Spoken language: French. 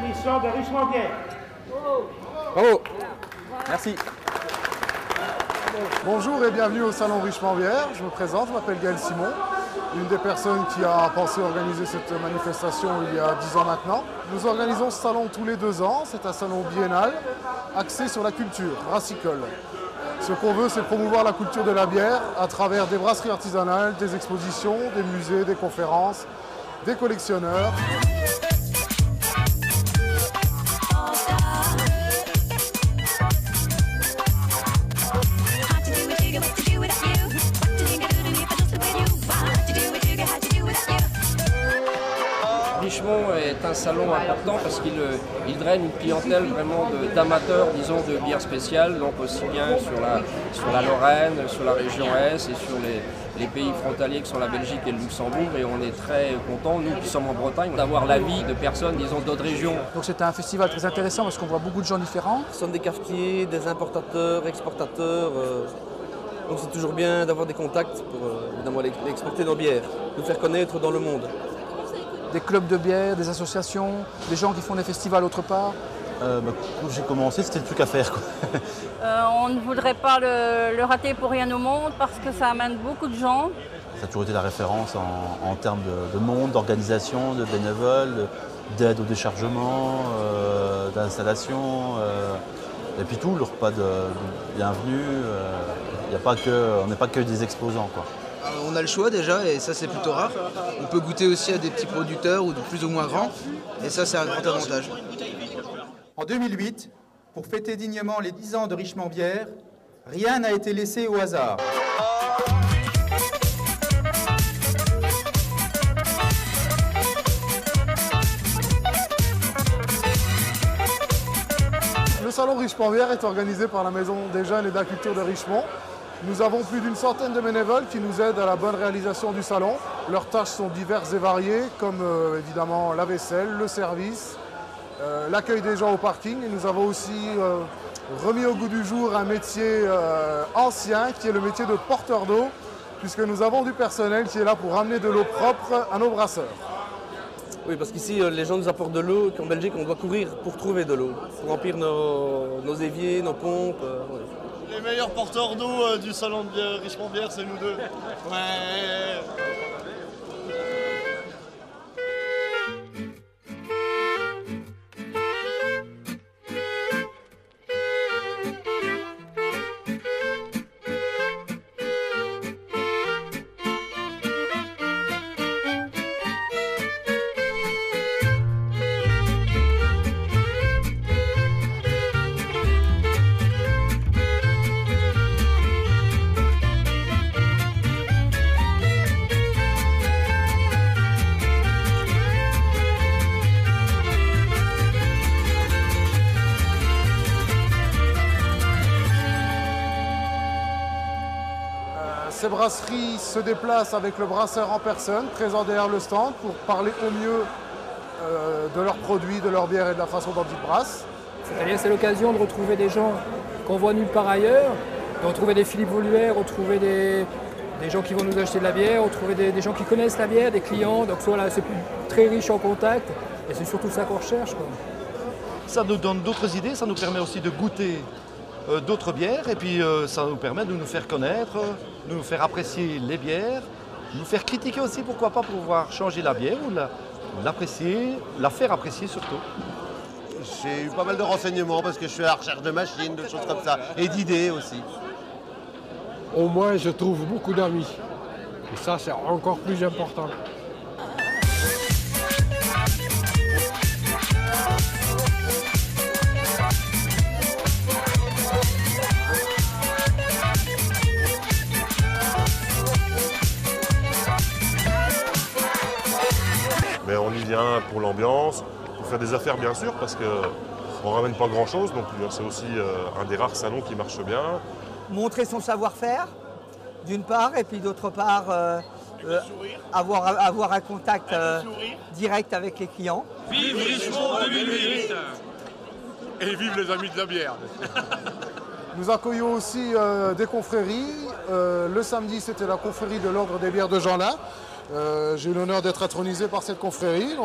Édition de Richemont Bière. Bravo. Merci. Bonjour et bienvenue au Salon Richemont Bière. Je me présente, je m'appelle Gaël Simon, une des personnes qui a pensé organiser cette manifestation il y a 10 ans maintenant. Nous organisons ce salon tous les 2 ans. C'est un salon biennal axé sur la culture brassicole. Ce qu'on veut, c'est promouvoir la culture de la bière à travers des brasseries artisanales, des expositions, des musées, des conférences, des collectionneurs. Richemont est un salon important parce qu'il draine une clientèle vraiment d'amateurs, disons, de bières spéciales, donc aussi bien sur la Lorraine, sur la région Est et sur les pays frontaliers qui sont la Belgique et le Luxembourg. Et on est très contents, nous qui sommes en Bretagne, d'avoir l'avis de personnes, disons, d'autres régions. Donc c'est un festival très intéressant parce qu'on voit beaucoup de gens différents. Ce sont des cafetiers, des importateurs, exportateurs. Donc c'est toujours bien d'avoir des contacts pour évidemment exporter nos bières, nous faire connaître dans le monde. Des clubs de bière, des associations, des gens qui font des festivals autre part. Quand j'ai commencé, c'était le truc à faire, quoi. On ne voudrait pas le rater pour rien au monde parce que ça amène beaucoup de gens. Ça a toujours été la référence en termes de monde, d'organisation, de bénévoles, d'aide au déchargement, d'installation. Et puis tout, le repas de bienvenue, on n'est pas que des exposants, quoi. On a le choix déjà et ça c'est plutôt rare. On peut goûter aussi à des petits producteurs ou de plus ou moins grands et ça c'est un grand avantage. En 2008, pour fêter dignement les 10 ans de Richemont Bière, rien n'a été laissé au hasard. Le salon Richemont Bière est organisé par la Maison des Jeunes et de la Culture de Richemont. Nous avons plus d'une centaine de bénévoles qui nous aident à la bonne réalisation du salon. Leurs tâches sont diverses et variées, comme évidemment la vaisselle, le service, l'accueil des gens au parking. Et nous avons aussi remis au goût du jour un métier ancien qui est le métier de porteur d'eau, puisque nous avons du personnel qui est là pour ramener de l'eau propre à nos brasseurs. Oui, parce qu'ici les gens nous apportent de l'eau, qu'en Belgique on doit courir pour trouver de l'eau, pour remplir nos éviers, nos pompes. Les meilleurs porteurs d'eau du salon de Richemont Bière, c'est nous deux. Ouais. Ces brasseries se déplacent avec le brasseur en personne, présent derrière le stand, pour parler au mieux de leurs produits, de leur bière et de la façon dont ils brassent. C'est-à-dire c'est l'occasion de retrouver des gens qu'on voit nulle part ailleurs, de retrouver des Philippe Voluère, retrouver des gens qui vont nous acheter de la bière, retrouver des gens qui connaissent la bière, des clients. Donc voilà, c'est très riche en contact et c'est surtout ça qu'on recherche, quoi. Ça nous donne d'autres idées, ça nous permet aussi de goûter d'autres bières et puis ça nous permet de nous faire connaître, de nous faire apprécier les bières, nous faire critiquer aussi, pourquoi pas, pour pouvoir changer la bière ou l'apprécier, la faire apprécier surtout. J'ai eu pas mal de renseignements parce que je suis à la recherche de machines, de choses comme ça, et d'idées aussi. Au moins, je trouve beaucoup d'amis. Et ça, c'est encore plus important. Mais on y vient pour l'ambiance, pour faire des affaires bien sûr, parce qu'on ne ramène pas grand-chose, donc c'est aussi un des rares salons qui marche bien. Montrer son savoir-faire, d'une part, et puis d'autre part, avoir un contact direct avec les clients. Vive Richemont 2008 et vive les amis de la bière. Nous accueillons aussi des confréries. Le samedi, c'était la confrérie de l'Ordre des bières de Jeanlin. J'ai eu l'honneur d'être intronisé par cette confrérie.